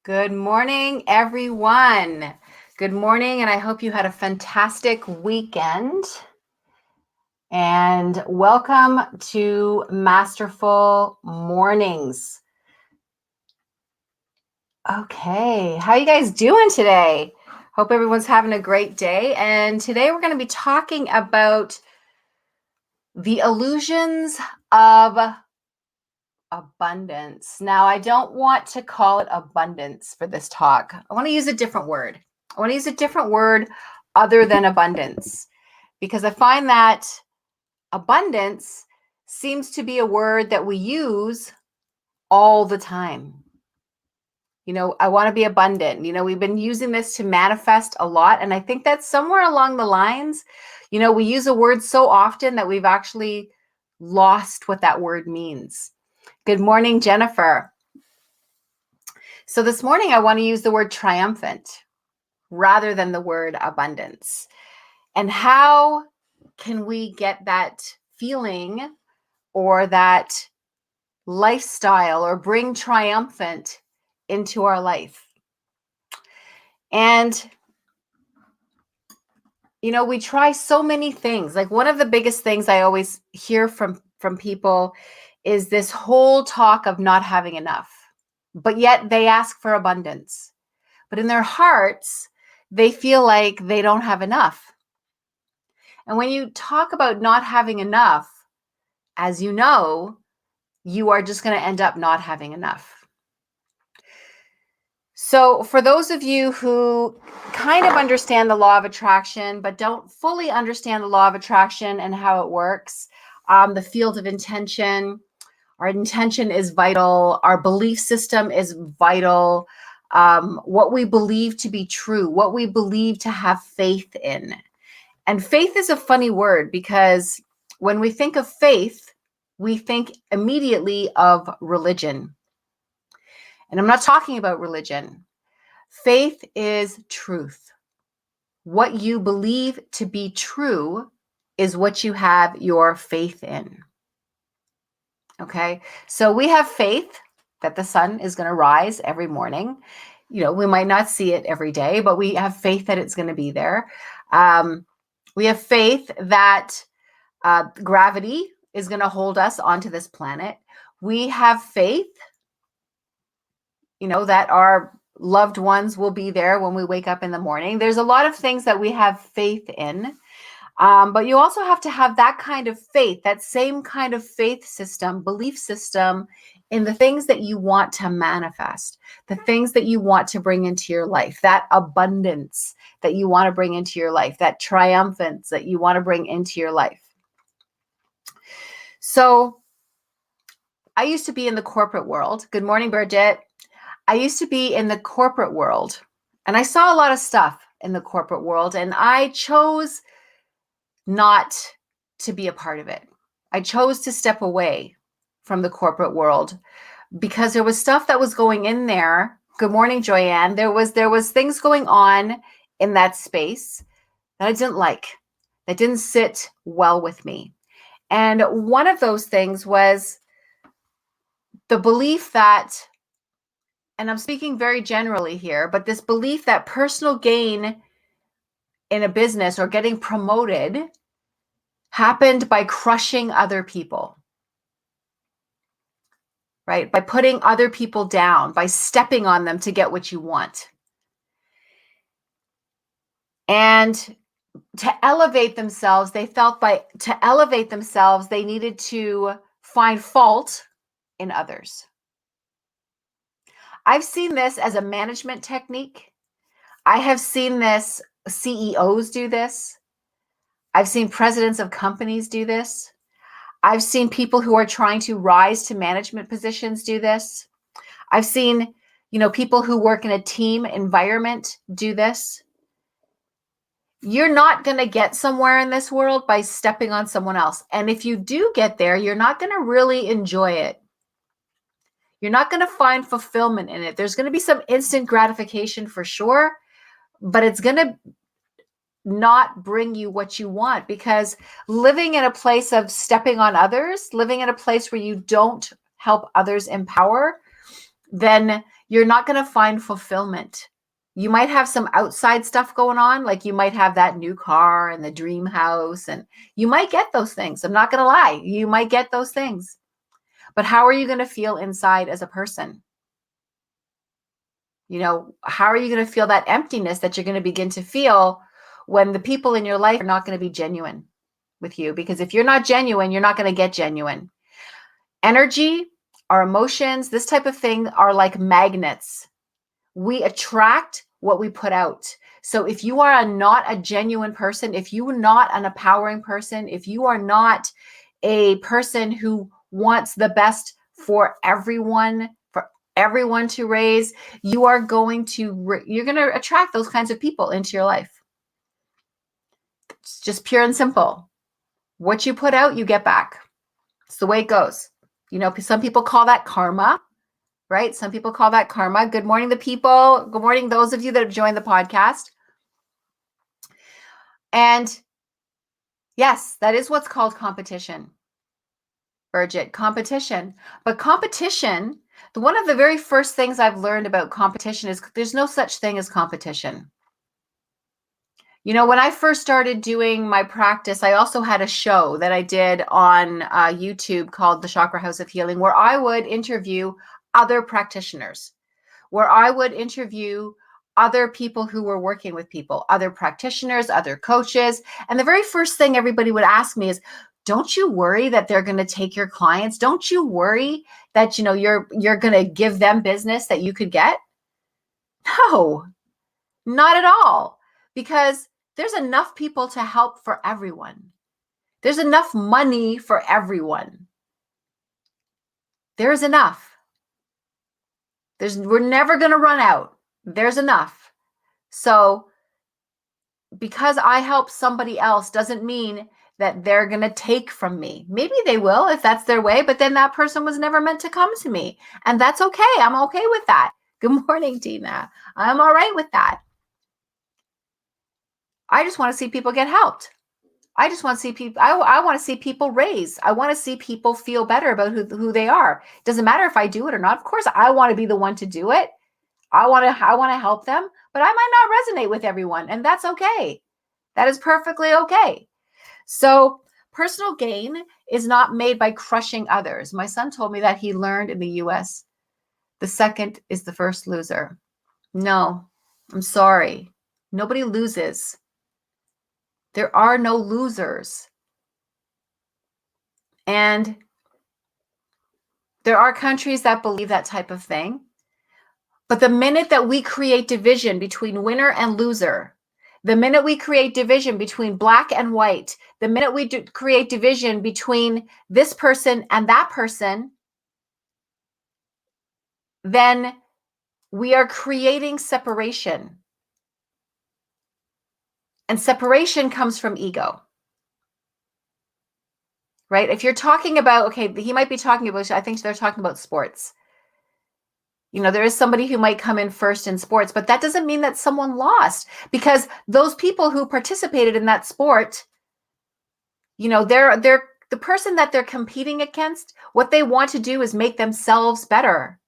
Good morning, everyone. Good morning, and I hope you had a fantastic weekend. And welcome to Masterful Mornings. Okay, how you guys doing today? Hope everyone's having a great day. And today we're going to be talking about the illusions of abundance. Now, I don't want to call it abundance for this talk. I want to use a different word. I want to use a different word other than abundance, because I find that abundance seems to be a word that we use all the time. I want to be abundant. We've been using this to manifest a lot. And I think that somewhere along the lines, we use a word so often that we've actually lost what that word means. Good morning, Jennifer. So this morning, I want to use the word triumphant rather than the word abundance. And how can we get that feeling or that lifestyle or bring triumphant into our life? And, we try so many things. Like one of the biggest things I always hear from people is this whole talk of not having enough, but yet they ask for abundance. But in their hearts, they feel like they don't have enough. And when you talk about not having enough, as you know, you are just going to end up not having enough. So for those of you who kind of understand the law of attraction, but don't fully understand the law of attraction and how it works, the field of intention, our intention is vital. Our belief system is vital. What we believe to be true, what we believe to have faith in. And faith is a funny word because when we think of faith, we think immediately of religion. And I'm not talking about religion. Faith is truth. What you believe to be true is what you have your faith in. Okay, so we have faith that the sun is going to rise every morning. We might not see it every day, but we have faith that it's going to be there. We have faith that gravity is going to hold us onto this planet. We have faith, that our loved ones will be there when we wake up in the morning. There's a lot of things that we have faith in. But you also have to have that kind of faith, that same kind of faith system, belief system in the things that you want to manifest, the things that you want to bring into your life, that abundance that you want to bring into your life, that triumphance that you want to bring into your life. So I used to be in the corporate world. Good morning, Bridget. I used to be in the corporate world, and I saw a lot of stuff in the corporate world, and I chose not to be a part of it. I chose to step away from the corporate world because there was stuff that was going in there. Good morning, Joyanne. There was things going on in that space that I didn't like, that didn't sit well with me. And one of those things was the belief that, and I'm speaking very generally here, but this belief that personal gain in a business or getting promoted happened by crushing other people, right? By putting other people down, by stepping on them to get what you want. And to elevate themselves, they felt to elevate themselves, they needed to find fault in others. I've seen this as a management technique. I have seen this, CEOs do this. I've seen presidents of companies do this. I've seen people who are trying to rise to management positions do this. I've seen, people who work in a team environment do this. You're not going to get somewhere in this world by stepping on someone else. And if you do get there, you're not going to really enjoy it. You're not going to find fulfillment in it. There's going to be some instant gratification for sure, but it's going to not bring you what you want, because living in a place of stepping on others, living in a place where you don't help others empower, then you're not going to find fulfillment. You might have some outside stuff going on, like you might have that new car and the dream house, and you might get those things. I'm not going to lie. You might get those things. But how are you going to feel inside as a person? How are you going to feel that emptiness that you're going to begin to feel when the people in your life are not going to be genuine with you? Because if you're not genuine, you're not going to get genuine. Energy, our emotions, this type of thing are like magnets. We attract what we put out. So if you are not a genuine person, if you are not an empowering person, if you are not a person who wants the best for everyone to raise, you're going to attract those kinds of people into your life. It's just pure and simple. What you put out, you get back. It's the way it goes. Some people call that karma, right? Some people call that karma. Good morning, the people. Good morning, those of you that have joined the podcast. And yes, that is what's called competition. Bridget, competition. But competition, one of the very first things I've learned about competition is there's no such thing as competition. When I first started doing my practice, I also had a show that I did on YouTube called The Chakra House of Healing, where I would interview other practitioners, where I would interview other people who were working with people, other practitioners, other coaches. And the very first thing everybody would ask me is, don't you worry that they're going to take your clients? Don't you worry that, you're going to give them business that you could get? No, not at all. Because there's enough people to help for everyone. There's enough money for everyone. There's enough. We're never going to run out. There's enough. So because I help somebody else doesn't mean that they're going to take from me. Maybe they will if that's their way, but then that person was never meant to come to me. And that's okay. I'm okay with that. Good morning, Tina. I'm all right with that. I just want to see people get helped. I just want to see people, I want to see people raise. I want to see people feel better about who they are. It doesn't matter if I do it or not. Of course, I want to be the one to do it. I want to help them, but I might not resonate with everyone, and that's okay. That is perfectly okay. So personal gain is not made by crushing others. My son told me that he learned in the US, the second is the first loser. No, I'm sorry. Nobody loses. There are no losers. And there are countries that believe that type of thing. But the minute that we create division between winner and loser, the minute we create division between black and white, the minute we create division between this person and that person, then we are creating separation. And separation comes from ego. Right? If you're talking about, okay, he might be talking about, I think they're talking about sports. There is somebody who might come in first in sports, but that doesn't mean that someone lost, because those people who participated in that sport, they're the person that they're competing against, what they want to do is make themselves better.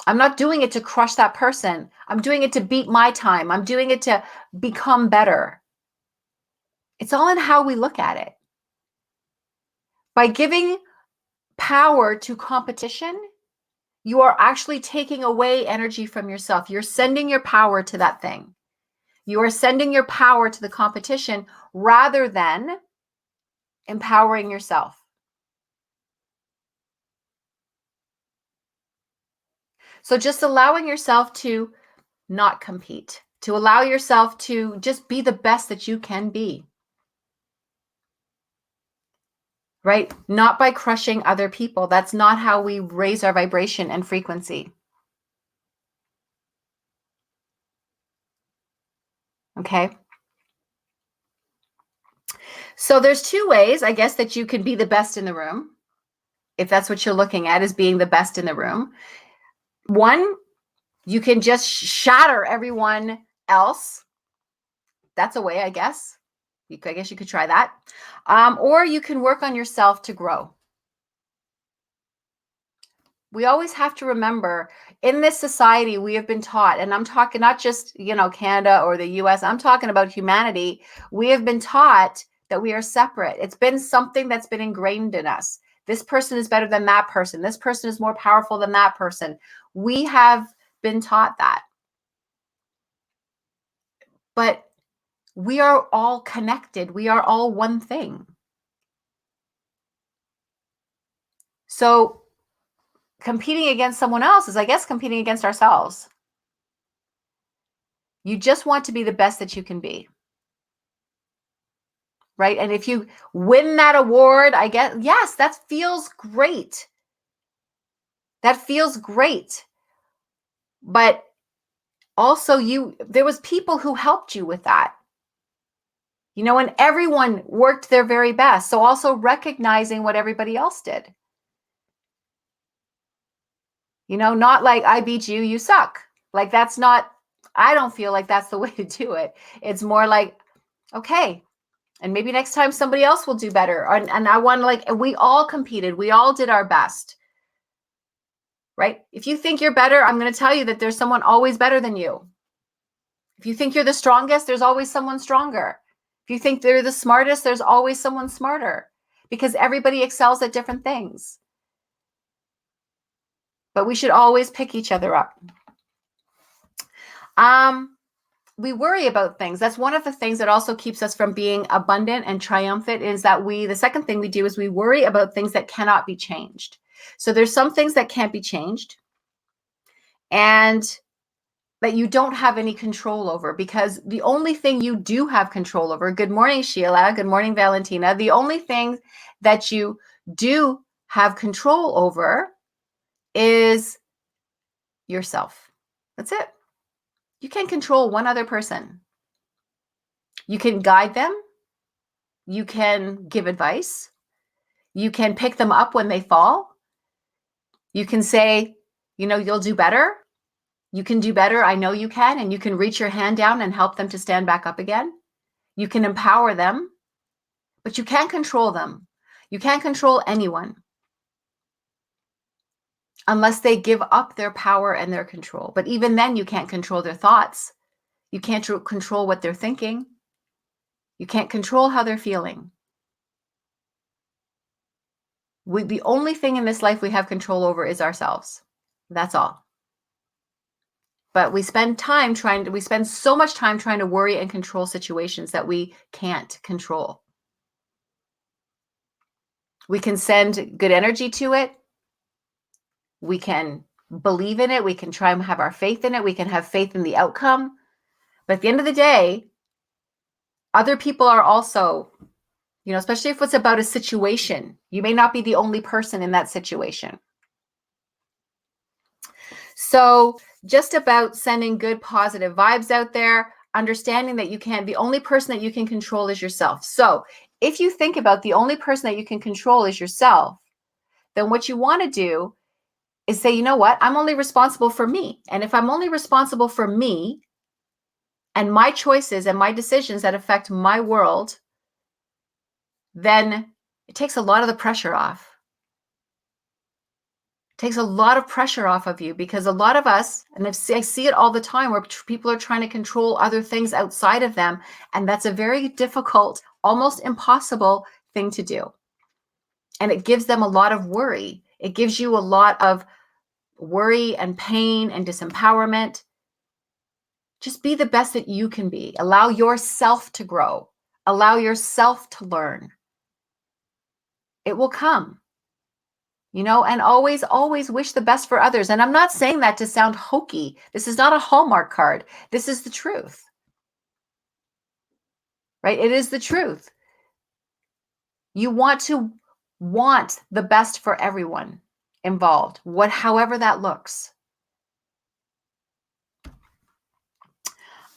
I'm not doing it to crush that person. I'm doing it to beat my time. I'm doing it to become better. It's all in how we look at it. By giving power to competition, you are actually taking away energy from yourself. You're sending your power to that thing. You are sending your power to the competition rather than empowering yourself. So just allowing yourself to not compete, to allow yourself to just be the best that you can be. Right? Not by crushing other people. That's not how we raise our vibration and frequency. Okay? So there's two ways, I guess, that you can be the best in the room, if that's what you're looking at, is being the best in the room. One, you can just shatter everyone else. That's a way, I guess. I guess you could try that. Or you can work on yourself to grow. We always have to remember, in this society, we have been taught, and I'm talking not just, Canada or the US, I'm talking about humanity. We have been taught that we are separate. It's been something that's been ingrained in us. This person is better than that person. This person is more powerful than that person. We have been taught that. But we are all connected. We are all one thing. So competing against someone else is, I guess, competing against ourselves. You just want to be the best that you can be. Right? And if you win that award, I guess, yes, that feels great. That feels great. But also there was people who helped you with that. And everyone worked their very best. So also recognizing what everybody else did. Not like I beat you, you suck. Like I don't feel like that's the way to do it. It's more like, okay, and maybe next time somebody else will do better. And I want to we all competed. We all did our best. Right? If you think you're better, I'm going to tell you that there's someone always better than you. If you think you're the strongest, there's always someone stronger. If you think they're the smartest, there's always someone smarter, because everybody excels at different things. But we should always pick each other up. We worry about things. That's one of the things that also keeps us from being abundant and triumphant, is that the second thing we do is we worry about things that cannot be changed. So there's some things that can't be changed and that you don't have any control over, because the only thing you do have control over, good morning, Sheila, good morning, Valentina, the only thing that you do have control over is yourself. That's it. You can't control one other person. You can guide them. You can give advice. You can pick them up when they fall. You can say, you'll do better. You can do better. I know you can. And you can reach your hand down and help them to stand back up again. You can empower them, but you can't control them. You can't control anyone unless they give up their power and their control. But even then, you can't control their thoughts. You can't control what they're thinking. You can't control how they're feeling. The only thing in this life we have control over is ourselves. That's all. But we spend so much time trying to worry and control situations that we can't control. We can send good energy to it. We can believe in it. We can try and have our faith in it. We can have faith in the outcome. But at the end of the day, other people are also, especially if it's about a situation, you may not be the only person in that situation. So just about sending good, positive vibes out there, understanding that the only person that you can control is yourself. So if you think about the only person that you can control is yourself, then what you want to do is say, you know what, I'm only responsible for me. And if I'm only responsible for me and my choices and my decisions that affect my world, then it takes a lot of the pressure off. It takes a lot of pressure off of you, because a lot of us, and I see it all the time, where people are trying to control other things outside of them. And that's a very difficult, almost impossible thing to do. And it gives them a lot of worry. It gives you a lot of worry and pain and disempowerment. Just be the best that you can be. Allow yourself to grow. Allow yourself to learn. It will come. And always, always wish the best for others. And I'm not saying that to sound hokey. This is not a Hallmark card. This is the truth. Right? It is the truth. You want the best for everyone involved, however that looks.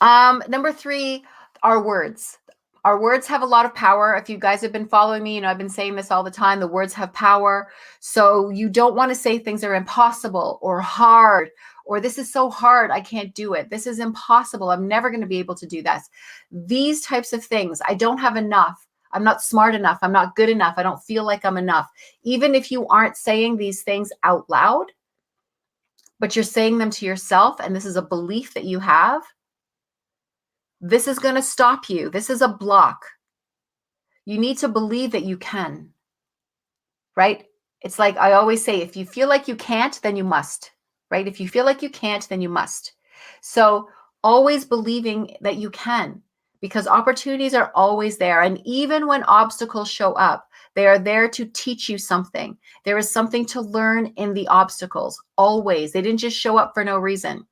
Number 3, our words. Our words have a lot of power. If you guys have been following me, I've been saying this all the time. The words have power. So you don't want to say things are impossible or hard, or this is so hard, I can't do it. This is impossible. I'm never going to be able to do this. These types of things, I don't have enough. I'm not smart enough. I'm not good enough. I don't feel like I'm enough. Even if you aren't saying these things out loud, but you're saying them to yourself, and this is a belief that you have, this is going to stop you. This is a block. You need to believe that you can, right? It's like I always say, if you feel like you can't, then you must, right? If you feel like you can't, then you must. So always believing that you can, because opportunities are always there. And even when obstacles show up, they are there to teach you something. There is something to learn in the obstacles, always. They didn't just show up for no reason.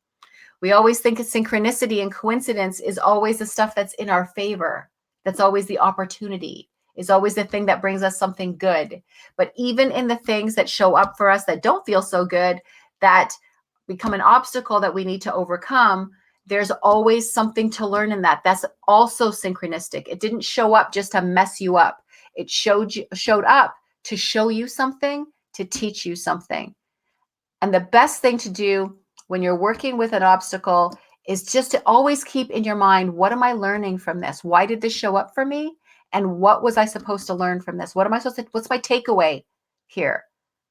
We always think of synchronicity and coincidence is always the stuff that's in our favor. That's always the opportunity, is always the thing that brings us something good. But even in the things that show up for us that don't feel so good, that become an obstacle that we need to overcome, there's always something to learn in that. That's also synchronistic. It didn't show up just to mess you up. It showed up to show you something, to teach you something. And the best thing to do when you're working with an obstacle is just to always keep in your mind, what am I learning from this? Why did this show up for me? And what was I supposed to learn from this? What's my takeaway here?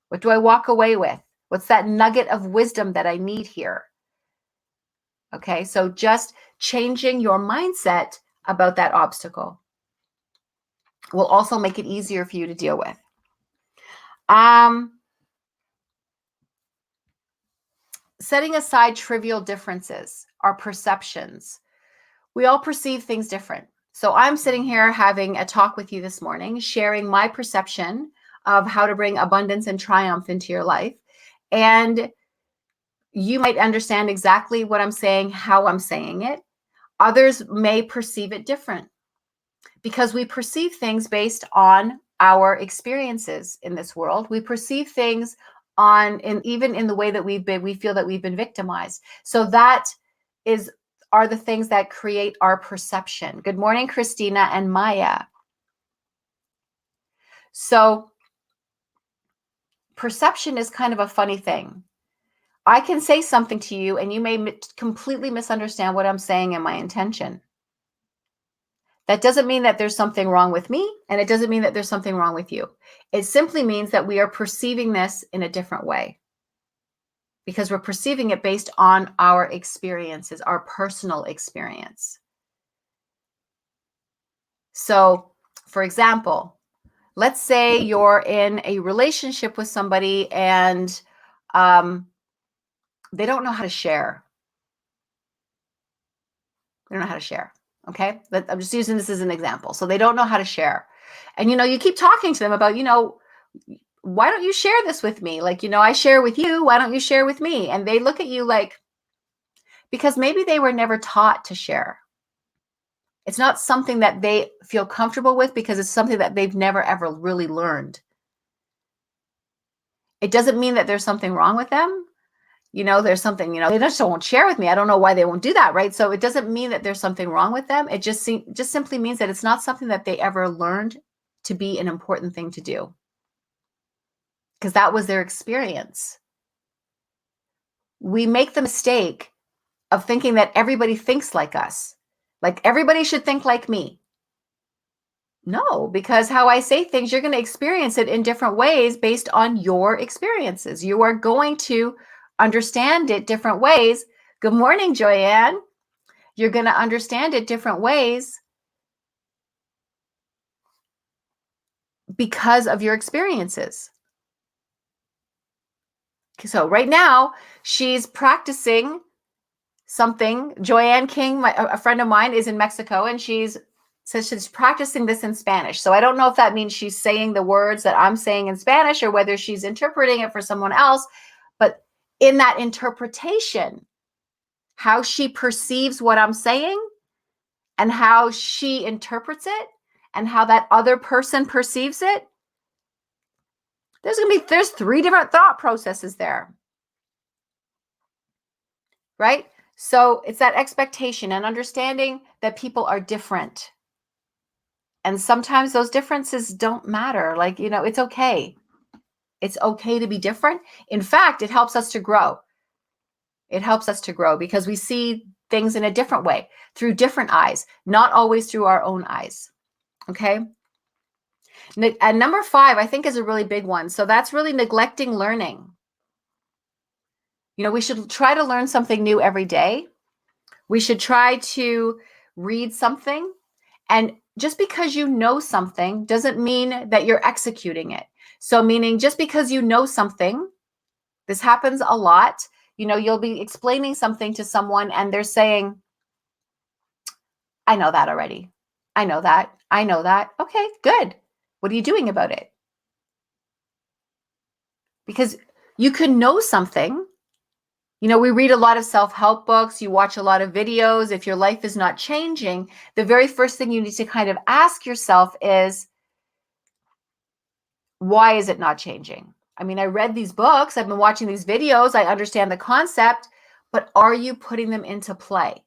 What do I walk away with? What's that nugget of wisdom that I need here? Okay, so just changing your mindset about that obstacle will also make it easier for you to deal with. Setting aside trivial differences, our perceptions. We all perceive things different. So I'm sitting here having a talk with you this morning, sharing my perception of how to bring abundance and triumph into your life. And you might understand exactly what I'm saying, how I'm saying it. Others may perceive it different because we perceive things based on our experiences in this world. We perceive things even in the way that we feel that we've been victimized. So that are the things that create our perception. Good morning, Christina and Maya. So perception is kind of a funny thing. I can say something to you and you may completely misunderstand what I'm saying and my intention. That doesn't mean that there's something wrong with me, and it doesn't mean that there's something wrong with you. It simply means that we are perceiving this in a different way because we're perceiving it based on our experiences, our personal experience. So, for example, let's say you're in a relationship with somebody and they don't know how to share. They don't know how to share. Okay. I'm just using this as an example. So they don't know how to share. And, you keep talking to them about, why don't you share this with me? Like, I share with you. Why don't you share with me? And they look at you like, because maybe they were never taught to share. It's not something that they feel comfortable with because it's something that they've never, ever really learned. It doesn't mean that there's something wrong with them. There's something, they just won't share with me. I don't know why they won't do that, right? So it doesn't mean that there's something wrong with them. It just simply means that it's not something that they ever learned to be an important thing to do, because that was their experience. We make the mistake of thinking that everybody thinks like us, like everybody should think like me. No, because how I say things, you're going to experience it in different ways based on your experiences. You are going to understand it different ways. Good morning, Joyanne. You're going to understand it different ways because of your experiences. So right now, she's practicing something. Joyanne King, a friend of mine, is in Mexico, and she's practicing this in Spanish. So I don't know if that means she's saying the words that I'm saying in Spanish or whether she's interpreting it for someone else. But in that interpretation, how she perceives what I'm saying and how she interprets it and how that other person perceives it, there's 3 different thought processes there. Right? So it's that expectation and understanding that people are different. And sometimes those differences don't matter. Like, it's okay. It's okay to be different. In fact, it helps us to grow. It helps us to grow because we see things in a different way, through different eyes, not always through our own eyes. Okay. And number 5, I think, is a really big one. So that's really neglecting learning. We should try to learn something new every day. We should try to read something. And just because you know something doesn't mean that you're executing it. So meaning just because you know something, this happens a lot. You'll be explaining something to someone and they're saying, I know that already. I know that. I know that. Okay, good. What are you doing about it? Because you can know something. We read a lot of self-help books. You watch a lot of videos. If your life is not changing, the very first thing you need to kind of ask yourself is, why is it not changing? I mean, I read these books. I've been watching these videos. I understand the concept, but are you putting them into play?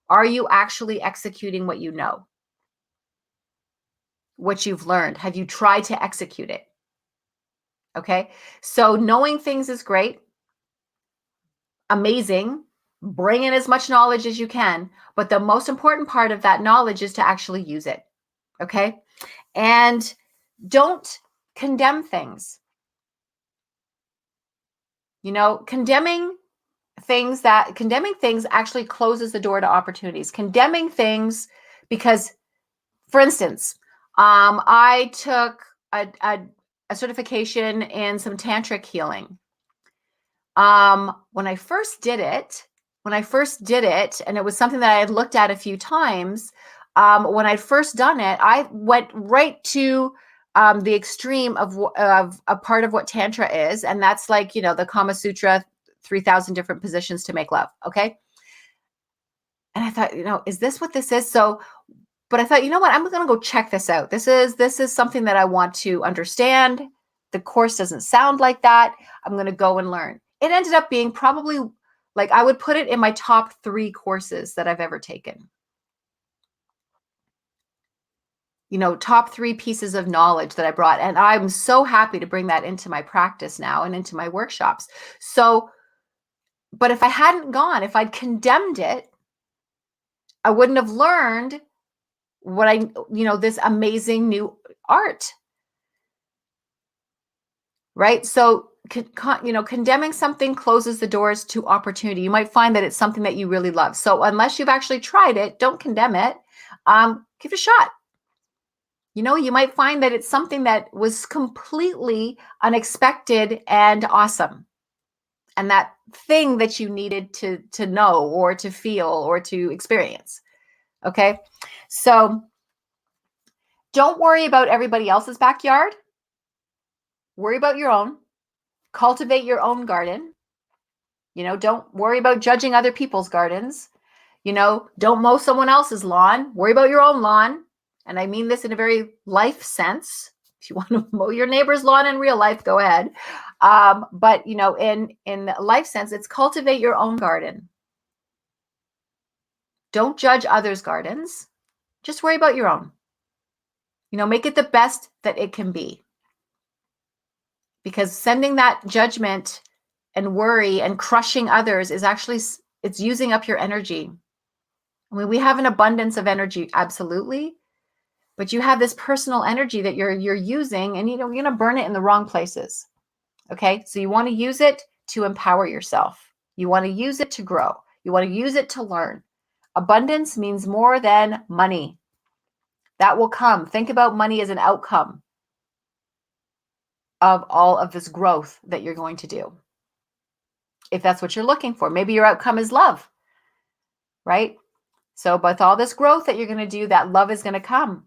Are you actually executing what you know? What you've learned? Have you tried to execute it? Okay. So knowing things is great. Amazing. Bring in as much knowledge as you can. But the most important part of that knowledge is to actually use it. Okay. And don't condemn things. Condemning things actually closes the door to opportunities. Condemning things because, for instance, I took a certification in some tantric healing. When I first did it, and it was something that I had looked at a few times, when I'd first done it, I went right to the extreme of a part of what Tantra is. And that's like, the Kama Sutra, 3,000 different positions to make love. Okay. And I thought, is this what this is? So, but I thought, you know what? I'm going to go check this out. This is something that I want to understand. The course doesn't sound like that. I'm going to go and learn. It ended up being probably, like, I would put it in my top 3 courses that I've ever taken. Top 3 pieces of knowledge that I brought. And I'm so happy to bring that into my practice now and into my workshops. So, but if I hadn't gone, if I'd condemned it, I wouldn't have learned what this amazing new art. Right? So, condemning something closes the doors to opportunity. You might find that it's something that you really love. So unless you've actually tried it, don't condemn it. Give it a shot. You might find that it's something that was completely unexpected and awesome. And that thing that you needed to know or to feel or to experience. Okay? So don't worry about everybody else's backyard. Worry about your own. Cultivate your own garden. Don't worry about judging other people's gardens. Don't mow someone else's lawn. Worry about your own lawn. And I mean this in a very life sense. If you want to mow your neighbor's lawn in real life, go ahead. But in life sense, it's cultivate your own garden. Don't judge others' gardens. Just worry about your own. Make it the best that it can be. Because sending that judgment and worry and crushing others is actually, it's using up your energy. I mean, we have an abundance of energy, absolutely. But you have this personal energy that you're using, and you're going to burn it in the wrong places. Okay? So you want to use it to empower yourself. You want to use it to grow. You want to use it to learn. Abundance means more than money. That will come. Think about money as an outcome of all of this growth that you're going to do. If that's what you're looking for, maybe your outcome is love, right? So with all this growth that you're going to do, that love is going to come,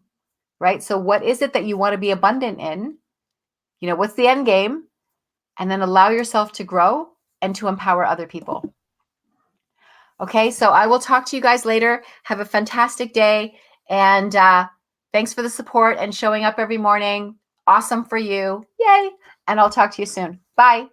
right? So what is it that you want to be abundant in? What's the end game? And then allow yourself to grow and to empower other people. Okay, so I will talk to you guys later. Have a fantastic day. And thanks for the support and showing up every morning. Awesome for you. Yay. And I'll talk to you soon. Bye.